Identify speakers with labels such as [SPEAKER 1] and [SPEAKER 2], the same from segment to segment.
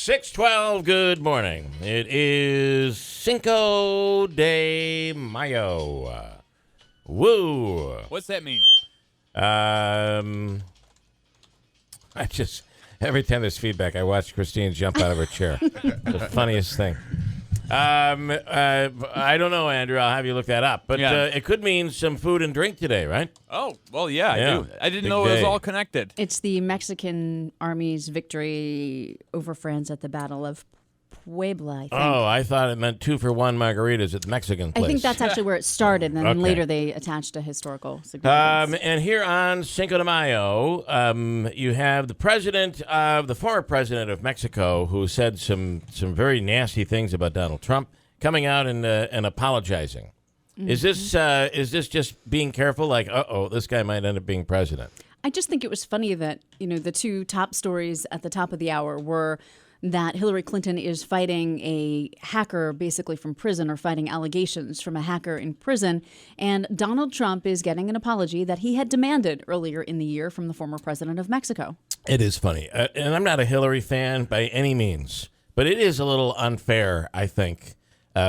[SPEAKER 1] 6:12, good morning. It is Cinco de Mayo. Woo.
[SPEAKER 2] What's that mean?
[SPEAKER 1] Every time there's feedback, I watch Christine jump out of her chair. The funniest thing. I don't know, Andrew. I'll have you look that up. But it could mean some food and drink today, right?
[SPEAKER 2] Oh, well, yeah. I do. I didn't
[SPEAKER 1] Big
[SPEAKER 2] know it was
[SPEAKER 1] day.
[SPEAKER 2] all connected.
[SPEAKER 3] It's the Mexican Army's victory over France at the Battle of Puebla, I think.
[SPEAKER 1] Oh, I thought it meant 2-for-1 margaritas at the Mexican place.
[SPEAKER 3] I think that's actually where it started, and then
[SPEAKER 1] Okay.
[SPEAKER 3] later they attached a historical significance.
[SPEAKER 1] And here on Cinco de Mayo, you have the former president of Mexico, who said some very nasty things about Donald Trump, coming out and apologizing. Mm-hmm. Is this just being careful? Like, this guy might end up being president.
[SPEAKER 3] I just think it was funny that, the two top stories at the top of the hour were that Hillary Clinton is fighting a hacker basically from prison, or fighting allegations from a hacker in prison, and Donald Trump is getting an apology that he had demanded earlier in the year from the former president of Mexico.
[SPEAKER 1] It is funny. And I'm not a Hillary fan by any means, but it is a little unfair, I think.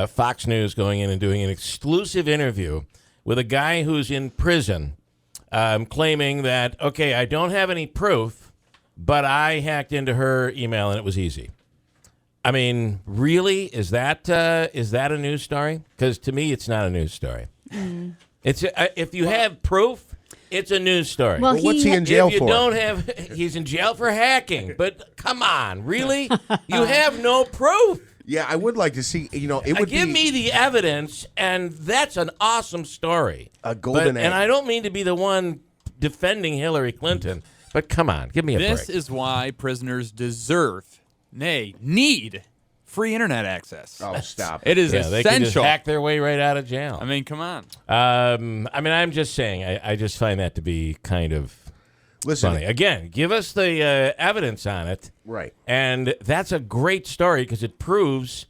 [SPEAKER 1] Fox News going in and doing an exclusive interview with a guy who's in prison, claiming that, okay, I don't have any proof, but I hacked into her email and it was easy. I mean, really? Is that a news story? Because to me, it's not a news story. Mm. It's if you have proof, it's a news story.
[SPEAKER 4] Well, what's he in jail
[SPEAKER 1] if you
[SPEAKER 4] for?
[SPEAKER 1] Don't have. He's in jail for hacking. But come on, really? You have no proof.
[SPEAKER 4] Yeah, I would like to see. It would
[SPEAKER 1] give me the evidence, and that's an awesome story.
[SPEAKER 4] A golden egg.
[SPEAKER 1] And I don't mean to be the one defending Hillary Clinton. But come on, give me a break.
[SPEAKER 2] This is why prisoners deserve, nay, need free internet access.
[SPEAKER 4] Oh, stop.
[SPEAKER 2] It is
[SPEAKER 1] They can just
[SPEAKER 2] essential.
[SPEAKER 1] hack their way right out of jail.
[SPEAKER 2] I mean, come on.
[SPEAKER 1] I'm just saying, I just find that to be kind of funny. Again, give us the evidence on it.
[SPEAKER 4] Right.
[SPEAKER 1] And that's a great story because it proves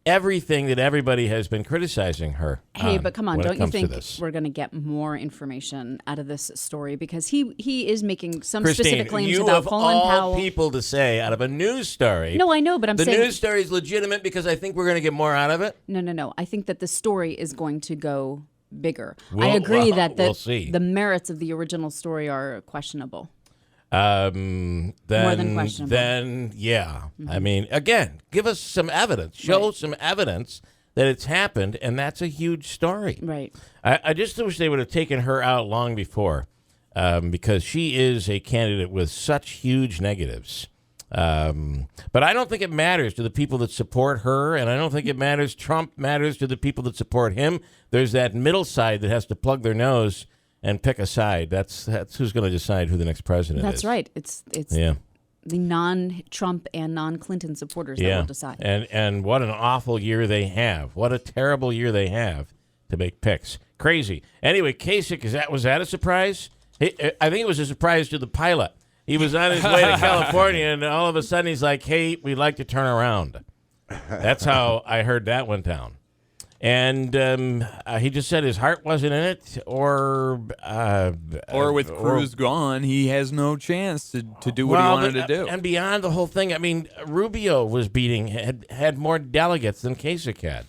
[SPEAKER 1] everything that everybody has been criticizing her.
[SPEAKER 3] Hey, but come on, don't you think
[SPEAKER 1] this.
[SPEAKER 3] we're going to get more information out of this story? Because he is making some
[SPEAKER 1] Christine,
[SPEAKER 3] specific claims
[SPEAKER 1] you
[SPEAKER 3] about
[SPEAKER 1] of
[SPEAKER 3] Colin
[SPEAKER 1] all
[SPEAKER 3] Powell.
[SPEAKER 1] people to say out of a news story.
[SPEAKER 3] No, I know, but I'm
[SPEAKER 1] the
[SPEAKER 3] saying
[SPEAKER 1] news story is legitimate because I think we're going to get more out of it.
[SPEAKER 3] No. I think that the story is going to go bigger. I agree that
[SPEAKER 1] we'll see.
[SPEAKER 3] the merits of the original story are questionable.
[SPEAKER 1] More
[SPEAKER 3] than questionable.
[SPEAKER 1] Then, yeah. Mm-hmm. I mean, again, give us some evidence. Show some evidence that it's happened, and that's a huge story.
[SPEAKER 3] Right.
[SPEAKER 1] I just wish they would have taken her out long before, because she is a candidate with such huge negatives. But I don't think it matters to the people that support her, and I don't think it matters. Trump matters to the people that support him. There's that middle side that has to plug their nose and pick a side. That's who's going to decide who the next president is.
[SPEAKER 3] That's right. It's the non-Trump and non-Clinton supporters that will decide.
[SPEAKER 1] And what an awful year they have. What a terrible year they have to make picks. Crazy. Anyway, Kasich, was that a surprise? I think it was a surprise to the pilot. He was on his way to California, and all of a sudden he's like, hey, we'd like to turn around. That's how I heard that went down. And he just said his heart wasn't in it, or
[SPEAKER 2] with Cruz gone, he has no chance to do what he wanted to do.
[SPEAKER 1] And beyond the whole thing, I mean, Rubio was had more delegates than Kasich had,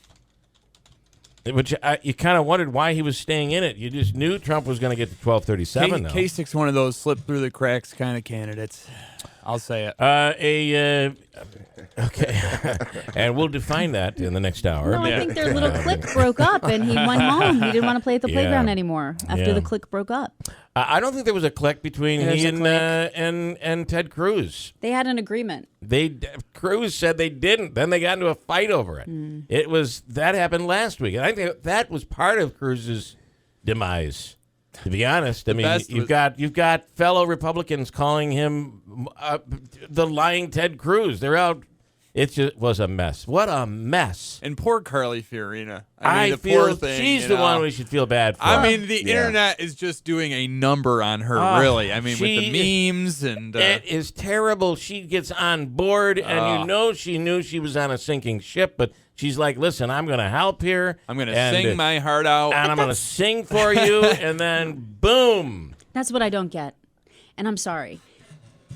[SPEAKER 1] which you kind of wondered why he was staying in it. You just knew Trump was going to get to 1237. Though
[SPEAKER 2] Kasich's one of those slip through the cracks kind of candidates. I'll say it.
[SPEAKER 1] Okay, and we'll define that in the next hour.
[SPEAKER 3] No, I think their little clique broke up, and he went home. He didn't want to play at the playground anymore after the clique broke up.
[SPEAKER 1] I don't think there was a clique between he and Ted Cruz.
[SPEAKER 3] They had an agreement.
[SPEAKER 1] Cruz said they didn't. Then they got into a fight over it. That happened last week, and I think that was part of Cruz's demise. To be honest, I mean, you've got fellow Republicans calling him the lying Ted Cruz. They're out. It just was a mess. What a mess.
[SPEAKER 2] And poor Carly Fiorina.
[SPEAKER 1] I
[SPEAKER 2] the
[SPEAKER 1] feel
[SPEAKER 2] poor thing,
[SPEAKER 1] she's the one we should feel bad for.
[SPEAKER 2] I mean, the internet is just doing a number on her, really. I mean, with the memes and...
[SPEAKER 1] It is terrible. She gets on board, and she knew she was on a sinking ship, but she's like, listen, I'm going to help here.
[SPEAKER 2] I'm going to sing my heart out.
[SPEAKER 1] And I'm going to sing for you, and then boom.
[SPEAKER 3] That's what I don't get. And I'm sorry.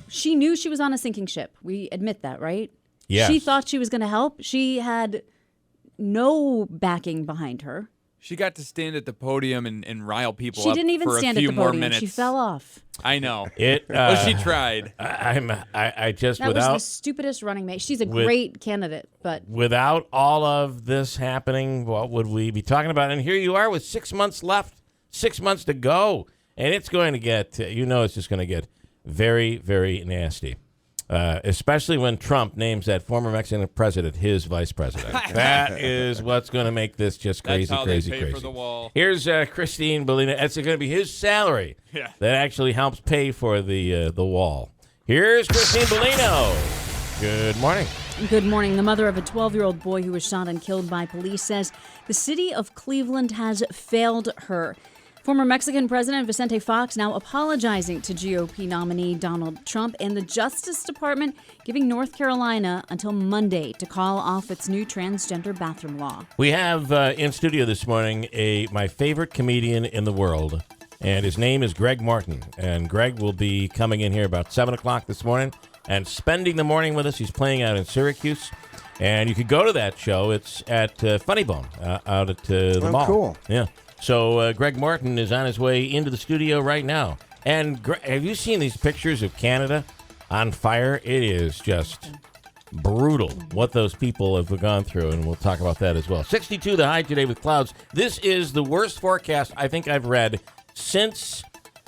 [SPEAKER 3] She knew she was on a sinking ship. We admit that, right?
[SPEAKER 1] Yes.
[SPEAKER 3] She thought she was going to help. She had no backing behind her.
[SPEAKER 2] She got to stand at the podium and rile people
[SPEAKER 3] She
[SPEAKER 2] up
[SPEAKER 3] didn't even
[SPEAKER 2] for
[SPEAKER 3] stand
[SPEAKER 2] a
[SPEAKER 3] at
[SPEAKER 2] few
[SPEAKER 3] the
[SPEAKER 2] more
[SPEAKER 3] podium.
[SPEAKER 2] minutes.
[SPEAKER 3] She fell off.
[SPEAKER 2] I know.
[SPEAKER 1] Well,
[SPEAKER 2] she tried.
[SPEAKER 1] I just
[SPEAKER 3] That
[SPEAKER 1] without
[SPEAKER 3] was the stupidest running mate. She's a great candidate, but
[SPEAKER 1] without all of this happening, what would we be talking about? And here you are with 6 months left, 6 months to go, and it's going to get, it's just going to get very, very nasty. Especially when Trump names that former Mexican president his vice president. That is what's going to make this just crazy,
[SPEAKER 2] That's how
[SPEAKER 1] crazy,
[SPEAKER 2] they pay
[SPEAKER 1] crazy.
[SPEAKER 2] for the wall.
[SPEAKER 1] Here's Christine Bellina. It's going to be his salary that actually helps pay for the wall. Here's Christine Bellino. Good morning.
[SPEAKER 3] good morning. The mother of a 12-year-old boy who was shot and killed by police says the city of Cleveland has failed her. Former Mexican President Vicente Fox now apologizing to GOP nominee Donald Trump, and the Justice Department giving North Carolina until Monday to call off its new transgender bathroom law.
[SPEAKER 1] We have in studio this morning my favorite comedian in the world, and his name is Greg Martin. And Greg will be coming in here about 7 o'clock this morning and spending the morning with us. He's playing out in Syracuse. And you could go to that show. It's at Funny Bone out at the mall.
[SPEAKER 4] Cool.
[SPEAKER 1] Yeah. So Greg Martin is on his way into the studio right now. And have you seen these pictures of Canada on fire? It is just brutal what those people have gone through, and we'll talk about that as well. 62 the high today with clouds. This is the worst forecast I think I've read since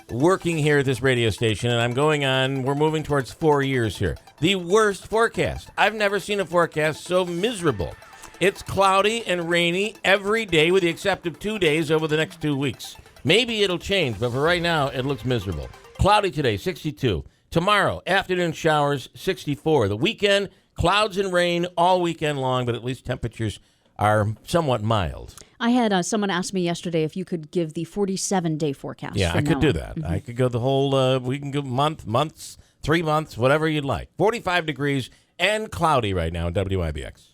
[SPEAKER 1] working here at this radio station, and we're moving towards 4 years here. The worst forecast. I've never seen a forecast so miserable. It's cloudy and rainy every day with the exception of 2 days over the next 2 weeks. Maybe it'll change, but for right now, it looks miserable. Cloudy today, 62. Tomorrow, afternoon showers, 64. The weekend, clouds and rain all weekend long, but at least temperatures are somewhat mild.
[SPEAKER 3] I had someone ask me yesterday if you could give the 47-day forecast.
[SPEAKER 1] Yeah, I could do that. Mm-hmm. I could go the whole, we can go months, 3 months, whatever you'd like. 45 degrees and cloudy right now in WIBX.